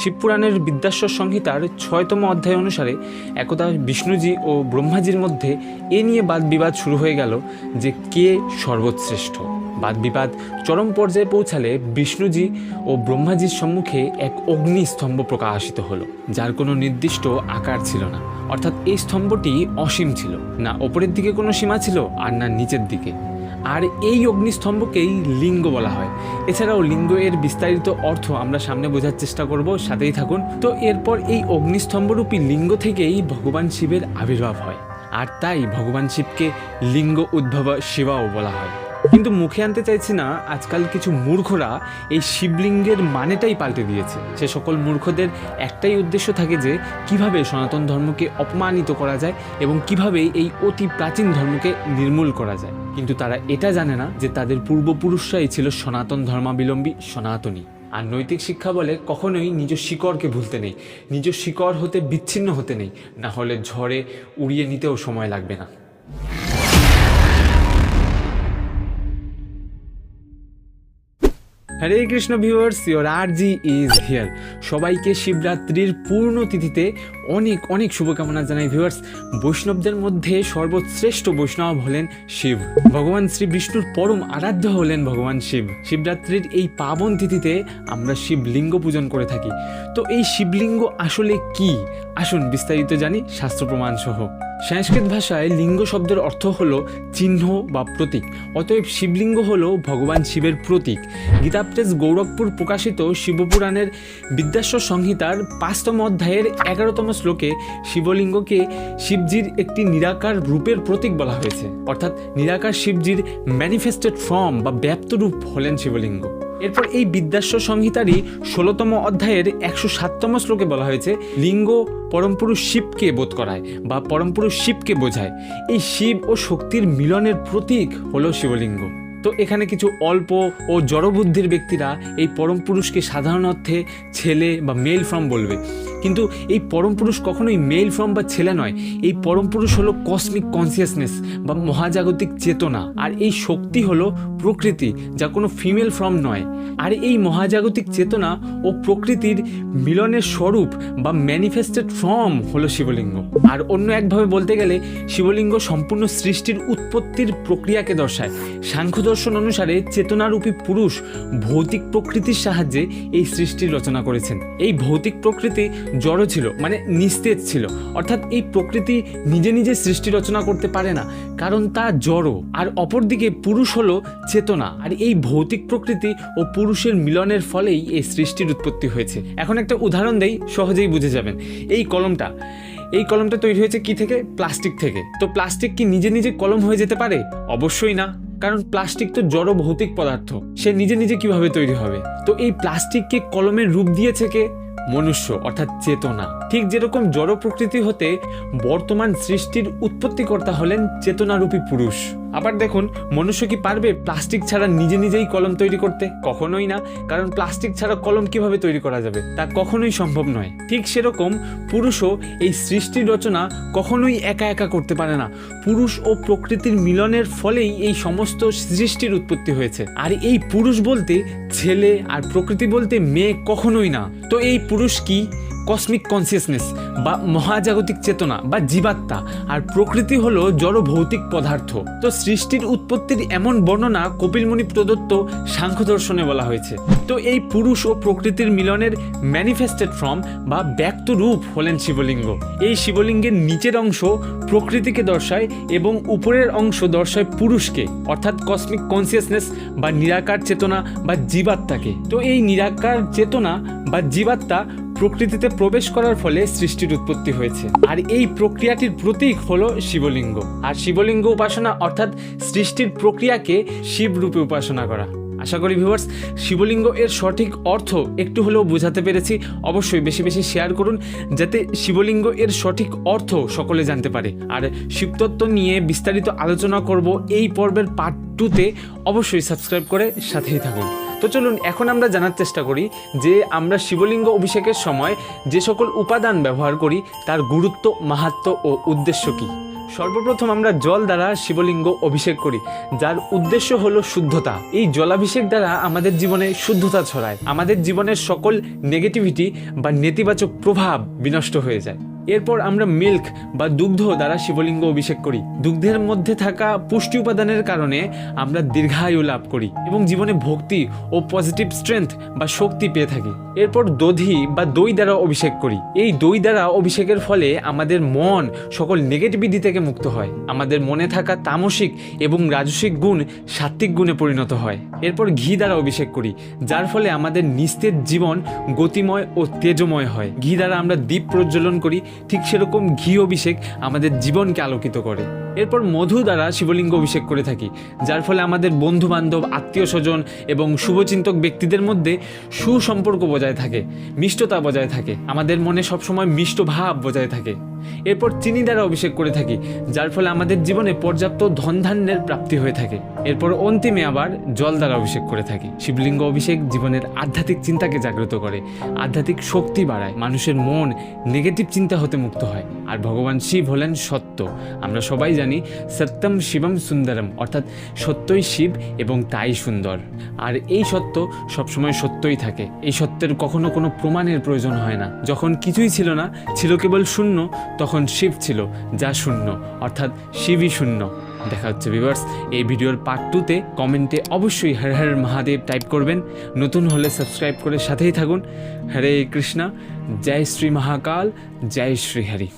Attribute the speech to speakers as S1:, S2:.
S1: শিবপুরাণের বিদ্যাশ্বর সংহিতার 6তম অধ্যায় অনুসারে একদা বিষ্ণুজি ও ব্রহ্মাজির মধ্যে এ নিয়ে বাদ বিবাদ শুরু হয়ে গেল যে কে সর্বশ্রেষ্ঠ। বাদ বিবাদ চরম পর্যায়ে পৌঁছালে বিষ্ণুজি ও ব্রহ্মাজির সম্মুখে এক অগ্নিস্তম্ভ প্রকাশিত হলো, যার কোনো নির্দিষ্ট আকার ছিল না। অর্থাৎ এই স্তম্ভটি অসীম ছিল, না ওপরের দিকে কোনো সীমা ছিল আর না নিচের দিকে। আর এই অগ্নিস্তম্ভকেই লিঙ্গ বলা হয়। এছাড়াও লিঙ্গ এর বিস্তারিত অর্থ আমরা সামনে বোঝার চেষ্টা করব, সাথেই থাকুন। তো এরপর এই অগ্নিস্তম্ভরূপী লিঙ্গ থেকেই ভগবান শিবের আবির্ভাব হয়, আর তাই ভগবান শিবকে লিঙ্গ উদ্ভব শিবাও বলা হয়। কিন্তু মুখে আনতে চাইছি না, আজকাল কিছু মূর্খরা এই শিবলিঙ্গের মানেটাই পাল্টে দিয়েছে। সে সকল মূর্খদের একটাই উদ্দেশ্য থাকে যে কিভাবে সনাতন ধর্মকে অপমানিত করা যায় এবং কিভাবে এই অতি প্রাচীন ধর্মকে নির্মূল করা যায়। কিন্তু তারা এটা জানে না যে তাদের পূর্বপুরুষরাই ছিল সনাতন ধর্মাবলম্বী সনাতনী। আর নৈতিক শিক্ষা বলে কখনোই নিজ শিকড়কে ভুলতে নেই, নিজ শিকড় হতে বিচ্ছিন্ন হতে নেই, না হলে ঝড়ে উড়িয়ে নিতেও সময় লাগবে না। Hare Krishna viewers, your RJ is here. সবাইকে শিবরাত্রির পূর্ণ তিথিতে অনেক অনেক শুভকামনা জানাই ভিউয়ার্স। বৈষ্ণবদের মধ্যে সর্বশ্রেষ্ঠ বৈষ্ণব হলেন শিব। ভগবান শ্রী বিষ্ণুর পরম আরাধ্য হলেন ভগবান শিব। শিবরাত্রির এই পাবন তিথিতে আমরা শিবলিঙ্গ পূজন করে থাকি। তো এই শিবলিঙ্গ আসলে কি, আসুন বিস্তারিত জানি শাস্ত্র প্রমাণ সহ। সংস্কৃত ভাষায় লিঙ্গ শব্দের অর্থ হলো চিহ্ন বা প্রতীক। অতএব শিবলিঙ্গ হলো ভগবান শিবের প্রতীক। গীতা প্রেস গৌরখপুর প্রকাশিত শিবপুরাণের বিদ্যাশ্বর সংহিতার 5তম অধ্যায়ের 11তম শ্লোকে শিবলিঙ্গকে শিবজির একটি নিরাকার রূপের প্রতীক বলা হয়েছে। অর্থাৎ নিরাকার শিবজির ম্যানিফেস্টেড ফর্ম বা ব্যক্ত রূপ হলেন শিবলিঙ্গ। এরপর এই বিদ্যাশ্বর সংহিতারই 16তম অধ্যায়ের 107তম শ্লোকে বলা হয়েছে লিঙ্গ পরমপুরুষ শিবকে বোধ করায় বা পরমপুরুষ শিবকে বোঝায়। এই শিব ও শক্তির মিলনের প্রতীক হলো শিবলিঙ্গ। তো এখানে কিছু অল্প ও জড়বুদ্ধির ব্যক্তিরা এই পরম পুরুষকে সাধারণ অর্থে ছেলে বা মেল ফর্ম বলবে, কিন্তু এই পরম পুরুষ কখনোই মেল ফর্ম বা ছেলে নয়। এই পরম পুরুষ হলো কসমিক কনসিয়াসনেস বা মহাজাগতিক চেতনা, আর এই শক্তি হলো প্রকৃতি, যা কোনো ফিমেল ফর্ম নয়। আর এই মহাজাগতিক চেতনা ও প্রকৃতির মিলনের স্বরূপ বা ম্যানিফেস্টেড ফর্ম হলো শিবলিঙ্গ। আর অন্য একভাবে বলতে গেলে শিবলিঙ্গ সম্পূর্ণ সৃষ্টির উৎপত্তির প্রক্রিয়াকে দর্শায়। সাংখ্য দর্শন অনুসারে চেতনারূপী পুরুষ ভৌতিক প্রকৃতির সাহায্যে এই সৃষ্টির রচনা করেছেন। এই ভৌতিক প্রকৃতি জড় ছিল, মানে নিস্তেজ ছিল। অর্থাৎ এই প্রকৃতি নিজে নিজে সৃষ্টি রচনা করতে পারে না, কারণ তা জড়। আর অপরদিকে পুরুষ হলো চেতনা, আর এই ভৌতিক প্রকৃতি ও পুরুষের মিলনের ফলেই এই সৃষ্টির উৎপত্তি হয়েছে। এখন একটা উদাহরণ দেই, সহজেই বুঝে যাবেন। এই কলমটা তৈরি হয়েছে কি থেকে? প্লাস্টিক থেকে। তো প্লাস্টিক কি নিজে নিজে কলম হয়ে যেতে পারে? অবশ্যই না, কারণ প্লাস্টিক তো জড় ভৌতিক পদার্থ। সে নিজে নিজে কিভাবে তৈরি হবে? তো এই প্লাস্টিককে কলমের রূপ দিয়েছে কে? মনুষ্য, অর্থাৎ চেতনা। ঠিক যেরকম জড় প্রকৃতি হতে বর্তমান সৃষ্টির উৎপত্তিকর্তা হলেন চেতনারূপী পুরুষ। আবার দেখুন, মনুষ্য কি পারবে প্লাস্টিক ছাড়া নিজে নিজেই কলম তৈরি করতে? কখনোই না, কারণ প্লাস্টিক ছাড়া কলম কিভাবে তৈরি করা যাবে? তা কখনোই সম্ভব নয়। ঠিক সেরকম পুরুষও এই সৃষ্টির রচনা কখনোই একা একা করতে পারে না। পুরুষ ও প্রকৃতির মিলনের ফলেই এই সমস্ত সৃষ্টির উৎপত্তি হয়েছে। আর এই পুরুষ বলতে ছেলে আর প্রকৃতি বলতে মেয়ে কখনোই না। তো এই পুরুষ কি? কসমিক কনসিয়াসনেস বা মহাজাগতিক চেতনা বা জীবাত্মা, আর প্রকৃতি হলো জড় ভৌতিক পদার্থ। তো সৃষ্টির উৎপত্তির এমন বর্ণনা কপিলমুনি প্রদত্ত সাংখ্য দর্শনে বলা হয়েছে। তো এই পুরুষ ও প্রকৃতির মিলনের ম্যানিফেস্টেড ফর্ম বা ব্যক্ত রূপ হলেন শিবলিঙ্গ। এই শিবলিঙ্গের নিচের অংশ প্রকৃতিকে দর্শায় এবং উপরের অংশ দর্শায় পুরুষকে, অর্থাৎ কসমিক কনসিয়াসনেস বা নিরাকার চেতনা বা জীবাত্মাকে। তো এই নিরাকার চেতনা বা জীবাত্মা প্রকৃতিতে প্রবেশ করার ফলে সৃষ্টির উৎপত্তি হয়েছে। আর এই প্রক্রিয়াটির প্রতীক হলো শিবলিঙ্গ। আর শিবলিঙ্গ উপাসনা অর্থাৎ সৃষ্টির প্রক্রিয়াকে শিব রূপে উপাসনা করা। আশা করি ভিউয়ার্স শিবলিঙ্গ এর সঠিক অর্থ একটু হলেও বোঝাতে পেরেছি। অবশ্যই বেশি বেশি শেয়ার করুন, যাতে শিবলিঙ্গ এর সঠিক অর্থ সকলে জানতে পারে। আর শিবতত্ত্ব নিয়ে বিস্তারিত আলোচনা করব এই পর্বের পার্ট 2-তে। অবশ্যই সাবস্ক্রাইব করে সাথেই থাকুন। তো চলুন এখন আমরা জানার চেষ্টা করি যে আমরা শিবলিঙ্গ অভিষেকের সময় যে সকল উপাদান ব্যবহার করি তার গুরুত্ব, মাহাত্ম্য ও উদ্দেশ্য কী। সর্বপ্রথম আমরা জল দ্বারা শিবলিঙ্গ অভিষেক করি, যার উদ্দেশ্য হলো শুদ্ধতা। এই জলাভিষেক দ্বারা আমাদের জীবনে শুদ্ধতা ছড়ায়, আমাদের জীবনের সকল নেগেটিভিটি বা নেতিবাচক প্রভাব বিনষ্ট হয়ে যায়। এরপর আমরা মিল্ক বা দুগ্ধ দ্বারা শিবলিঙ্গ অভিষেক করি। দুগ্ধের মধ্যে থাকা পুষ্টি উপাদানের কারণে আমরা দীর্ঘায়ু লাভ করি এবং জীবনে ভক্তি ও পজিটিভ স্ট্রেংথ বা শক্তি পেয়ে থাকি। এরপর দধি বা দই দ্বারা অভিষেক করি। এই দই দ্বারা অভিষেকের ফলে আমাদের মন সকল নেগেটিভিটি থেকে মুক্ত হয়, আমাদের মনে থাকা তামসিক এবং রাজসিক গুণ সাত্ত্বিক গুণে পরিণত হয়। এরপর ঘি দ্বারা অভিষেক করি, যার ফলে আমাদের নিস্তেজ জীবন গতিময় ও তেজময় হয়। ঘি দ্বারা আমরা দীপ প্রজ্বলন করি, ঠিক সেরকম ঘি অভিষেক আমাদের জীবনকে আলোকিত করে। এরপর মধু দ্বারা শিবলিঙ্গ অভিষেক করে থাকি, যার ফলে আমাদের বন্ধু বান্ধব, আত্মীয় স্বজন এবং শুভচিন্তক ব্যক্তিদের মধ্যে সুসম্পর্ক বজায় থাকে, মিষ্টতা বজায় থাকে, আমাদের মনে সবসময় মিষ্ট ভাব বজায় থাকে। এরপর চিনি দ্বারা অভিষেক করে থাকি, যার ফলে আমাদের জীবনে পর্যাপ্ত ধনধান্যের প্রাপ্তি হয়ে থাকে। এরপর অন্তিমে আবার জল দ্বারা অভিষেক করে থাকি। শিবলিঙ্গ অভিষেক জীবনের আধ্যাত্মিক চিন্তাকে জাগ্রত করে, আধ্যাত্মিক শক্তি বাড়ায়, মানুষের মন নেগেটিভ চিন্তা হতে মুক্ত হয়। আর ভগবান শিব হলেন সত্য। আমরা সবাই জানি সত্যম শিবম সুন্দরম, অর্থাৎ সত্যই শিব এবং তাই সুন্দর। আর এই সত্য সবসময় সত্যই থাকে, এই সত্যের কখনো কোনো প্রমাণের প্রয়োজন হয় না। যখন কিছুই ছিল না, ছিল কেবল শূন্য, তখন শিব ছিল, যা শূন্য, অর্থাৎ শিবই শূন্য। দেখা হচ্ছে ভিউয়ার্স এই ভিডিওর পার্ট 2-তে। কমেন্টে অবশ্যই হর হর মহাদেব টাইপ করবেন, নতুন হলে সাবস্ক্রাইব করে সাথেই থাকুন। হরে কৃষ্ণা, জয় শ্রী মহাকাল, জয় শ্রী হরি।